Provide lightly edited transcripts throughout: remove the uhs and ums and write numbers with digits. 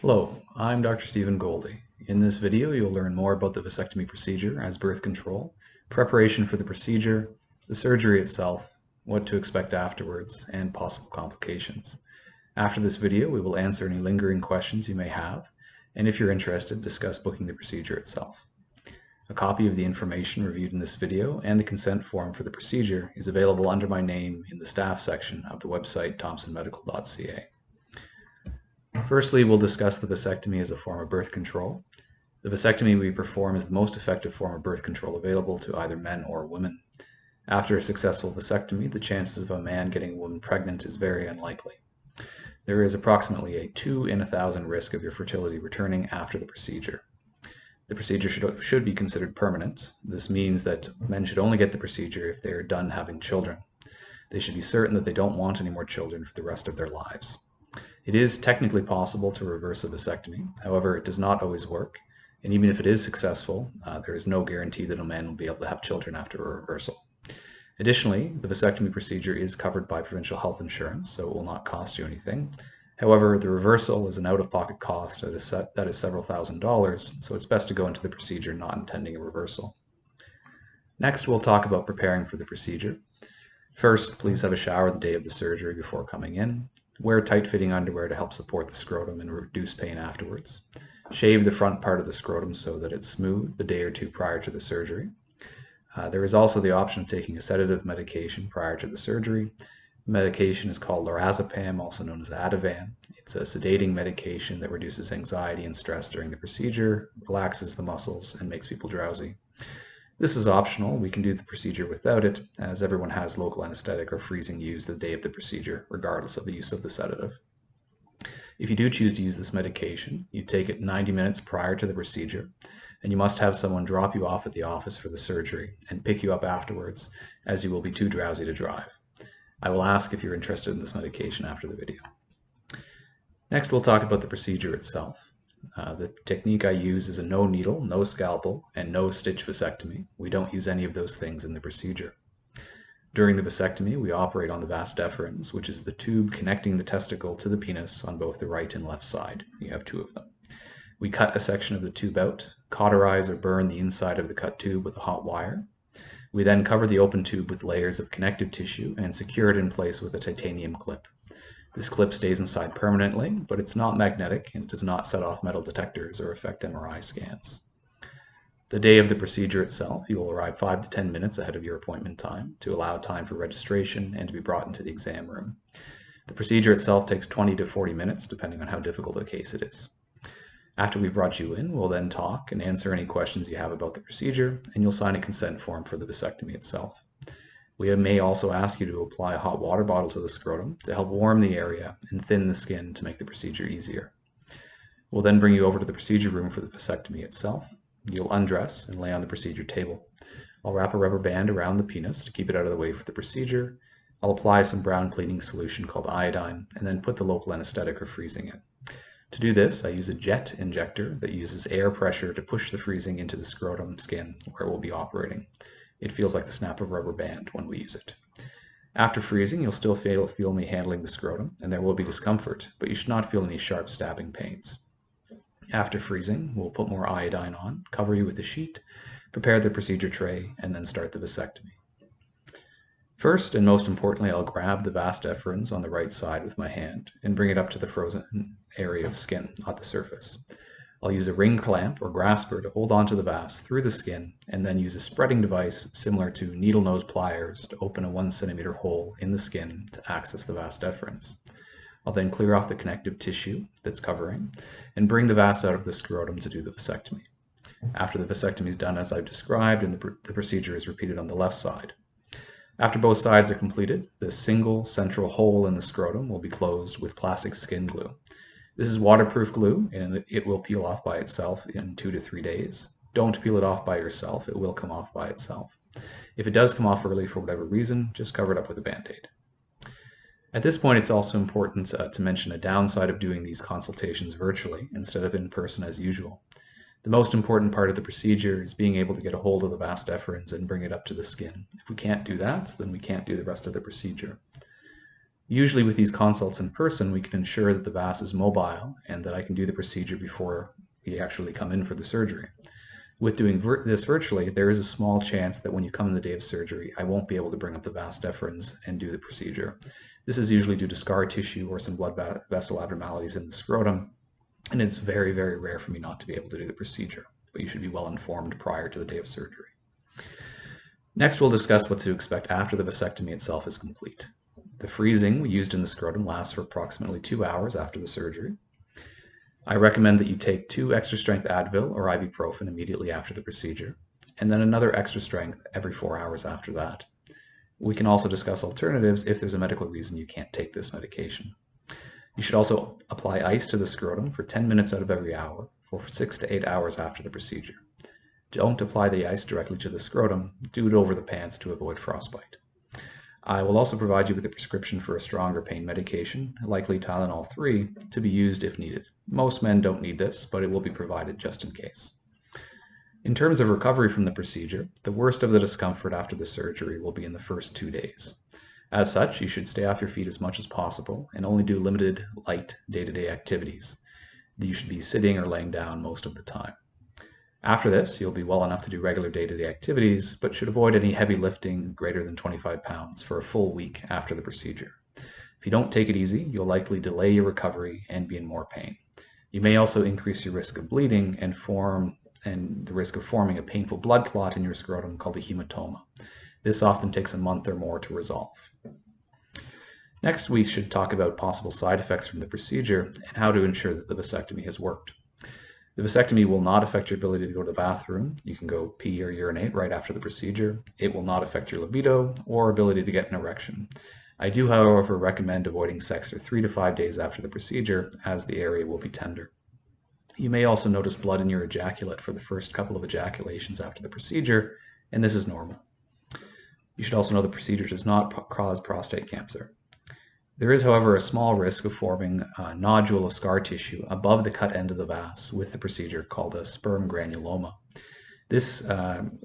Hello, I'm Dr. Goldie. In this video, you'll learn more about the vasectomy procedure as birth control, preparation for the procedure, the surgery itself, what to expect afterwards, and possible complications. After this video, we will answer any lingering questions you may have, and if you're interested, discuss booking the procedure itself. A copy of the information reviewed in this video and the consent form for the procedure is available under my name in the staff section of the website thomsonmedical.ca. Firstly, we'll discuss the vasectomy as a form of birth control. The vasectomy we perform is the most effective form of birth control available to either men or women. After a successful vasectomy, the chances of a man getting a woman pregnant is very unlikely. There is approximately a 2 in 1,000 risk of your fertility returning after the procedure. The procedure should be considered permanent. This means that men should only get the procedure if they are done having children. They should be certain that they don't want any more children for the rest of their lives. It is technically possible to reverse a vasectomy. However, it does not always work. And even if it is successful, there is no guarantee that a man will be able to have children after a reversal. Additionally, the vasectomy procedure is covered by provincial health insurance, so it will not cost you anything. However, the reversal is an out-of-pocket cost that is several $1,000s, so it's best to go into the procedure not intending a reversal. Next, we'll talk about preparing for the procedure. First, please have a shower the day of the surgery before coming in. Wear tight-fitting underwear to help support the scrotum and reduce pain afterwards. Shave the front part of the scrotum so that it's smooth the day or two prior to the surgery. There is also the option of taking a sedative medication prior to the surgery. The medication is called lorazepam, also known as Ativan. It's a sedating medication that reduces anxiety and stress during the procedure, relaxes the muscles, and makes people drowsy. This is optional. We can do the procedure without it, as everyone has local anesthetic or freezing used the day of the procedure, regardless of the use of the sedative. If you do choose to use this medication, you take it 90 minutes prior to the procedure, and you must have someone drop you off at the office for the surgery and pick you up afterwards, as you will be too drowsy to drive. I will ask if you're interested in this medication after the video. Next, we'll talk about the procedure itself. The technique I use is a no needle, no scalpel, and no stitch vasectomy. We don't use any of those things in the procedure. During the vasectomy, we operate on the vas deferens, which is the tube connecting the testicle to the penis on both the right and left side. You have two of them. We cut a section of the tube out, cauterize or burn the inside of the cut tube with a hot wire. We then cover the open tube with layers of connective tissue and secure it in place with a titanium clip. This clip stays inside permanently, but it's not magnetic and it does not set off metal detectors or affect MRI scans. The day of the procedure itself, you will arrive 5 to 10 minutes ahead of your appointment time to allow time for registration and to be brought into the exam room. The procedure itself takes 20 to 40 minutes, depending on how difficult a case it is. After we've brought you in, we'll then talk and answer any questions you have about the procedure, and you'll sign a consent form for the vasectomy itself. We may also ask you to apply a hot water bottle to the scrotum to help warm the area and thin the skin to make the procedure easier. We'll then bring you over to the procedure room for the vasectomy itself. You'll undress and lay on the procedure table. I'll wrap a rubber band around the penis to keep it out of the way for the procedure. I'll apply some brown cleaning solution called iodine and then put the local anesthetic or freezing in. To do this, I use a jet injector that uses air pressure to push the freezing into the scrotum skin where we'll be operating. It feels like the snap of a rubber band when we use it. After freezing, you'll still feel me handling the scrotum, and there will be discomfort, but you should not feel any sharp stabbing pains. After freezing, we'll put more iodine on, cover you with a sheet, prepare the procedure tray, and then start the vasectomy. First, and most importantly, I'll grab the vas deferens on the right side with my hand and bring it up to the frozen area of skin, not the surface. I'll use a ring clamp or grasper to hold onto the vas through the skin and then use a spreading device similar to needle nose pliers to open a 1 centimeter hole in the skin to access the vas deferens. I'll then clear off the connective tissue that's covering and bring the vas out of the scrotum to do the vasectomy. After the vasectomy is done as I've described, and the procedure is repeated on the left side. After both sides are completed, the single central hole in the scrotum will be closed with plastic skin glue. This is waterproof glue, and it will peel off by itself in 2 to 3 days. Don't peel it off by yourself. It will come off by itself. If it does come off early for whatever reason, just cover it up with a Band-Aid. At this point, it's also important to mention a downside of doing these consultations virtually instead of in person as usual. The most important part of the procedure is being able to get a hold of the vas deferens and bring it up to the skin. If we can't do that, then we can't do the rest of the procedure. Usually with these consults in person, we can ensure that the vas is mobile and that I can do the procedure before we actually come in for the surgery. With doing this virtually, there is a small chance that when you come in the day of surgery, I won't be able to bring up the vas deferens and do the procedure. This is usually due to scar tissue or some blood vessel abnormalities in the scrotum, and it's very, very rare for me not to be able to do the procedure, but you should be well informed prior to the day of surgery. Next, we'll discuss what to expect after the vasectomy itself is complete. The freezing we used in the scrotum lasts for approximately 2 hours after the surgery. I recommend that you take 2 extra strength Advil or ibuprofen immediately after the procedure, and then another extra strength every 4 hours after that. We can also discuss alternatives if there's a medical reason you can't take this medication. You should also apply ice to the scrotum for 10 minutes out of every hour for 6 to 8 hours after the procedure. Don't apply the ice directly to the scrotum, do it over the pants to avoid frostbite. I will also provide you with a prescription for a stronger pain medication, likely Tylenol 3, to be used if needed. Most men don't need this, but it will be provided just in case. In terms of recovery from the procedure, the worst of the discomfort after the surgery will be in the first 2 days. As such, you should stay off your feet as much as possible and only do limited, light, day-to-day activities. You should be sitting or laying down most of the time. After this, you'll be well enough to do regular day-to-day activities, but should avoid any heavy lifting greater than 25 pounds for a full week after the procedure. If you don't take it easy, you'll likely delay your recovery and be in more pain. You may also increase your risk of bleeding and the risk of forming a painful blood clot in your scrotum called a hematoma. This often takes a month or more to resolve. Next, we should talk about possible side effects from the procedure and how to ensure that the vasectomy has worked. The vasectomy will not affect your ability to go to the bathroom. You can go pee or urinate right after the procedure. It will not affect your libido or ability to get an erection. I do, however, recommend avoiding sex for 3 to 5 days after the procedure, as the area will be tender. You may also notice blood in your ejaculate for the first couple of ejaculations after the procedure, and this is normal. You should also know the procedure does not cause prostate cancer. There is, however, a small risk of forming a nodule of scar tissue above the cut end of the vas with the procedure called a sperm granuloma. This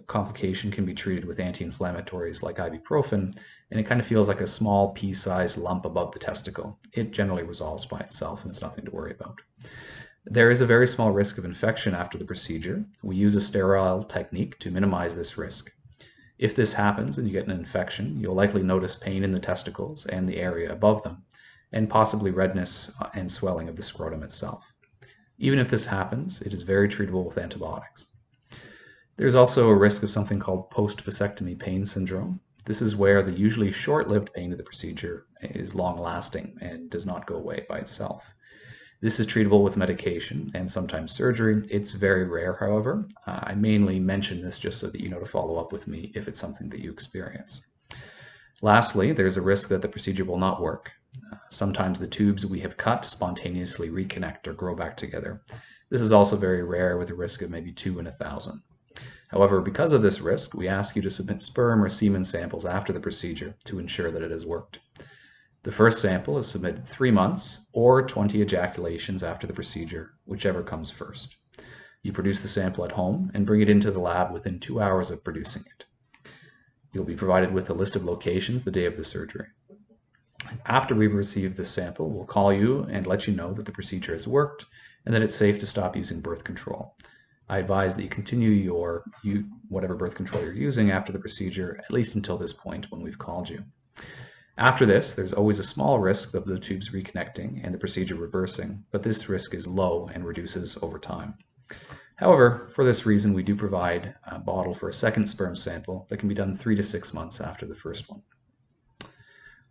complication can be treated with anti-inflammatories like ibuprofen, and it kind of feels like a small pea-sized lump above the testicle. It generally resolves by itself and it's nothing to worry about. There is a very small risk of infection after the procedure. We use a sterile technique to minimize this risk. If this happens and you get an infection, you'll likely notice pain in the testicles and the area above them, and possibly redness and swelling of the scrotum itself. Even if this happens, it is very treatable with antibiotics. There's also a risk of something called post-vasectomy pain syndrome. This is where the usually short-lived pain of the procedure is long-lasting and does not go away by itself. This is treatable with medication and sometimes surgery. It's very rare, however. I mainly mention this just so that you know to follow up with me if it's something that you experience. Lastly, there's a risk that the procedure will not work. Sometimes the tubes we have cut spontaneously reconnect or grow back together. This is also very rare, with a risk of maybe 2 in 1,000. However, because of this risk, we ask you to submit sperm or semen samples after the procedure to ensure that it has worked. The first sample is submitted 3 months or 20 ejaculations after the procedure, whichever comes first. You produce the sample at home and bring it into the lab within 2 hours of producing it. You'll be provided with a list of locations the day of the surgery. After we receive this sample, we'll call you and let you know that the procedure has worked and that it's safe to stop using birth control. I advise that you continue whatever birth control you're using after the procedure, at least until this point when we've called you. After this, there's always a small risk of the tubes reconnecting and the procedure reversing, but this risk is low and reduces over time. However, for this reason, we do provide a bottle for a second sperm sample that can be done 3 to 6 months after the first one.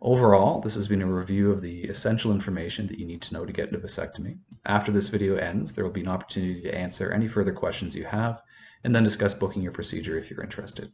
Overall, this has been a review of the essential information that you need to know to get into vasectomy. After this video ends, there will be an opportunity to answer any further questions you have, and then discuss booking your procedure if you're interested.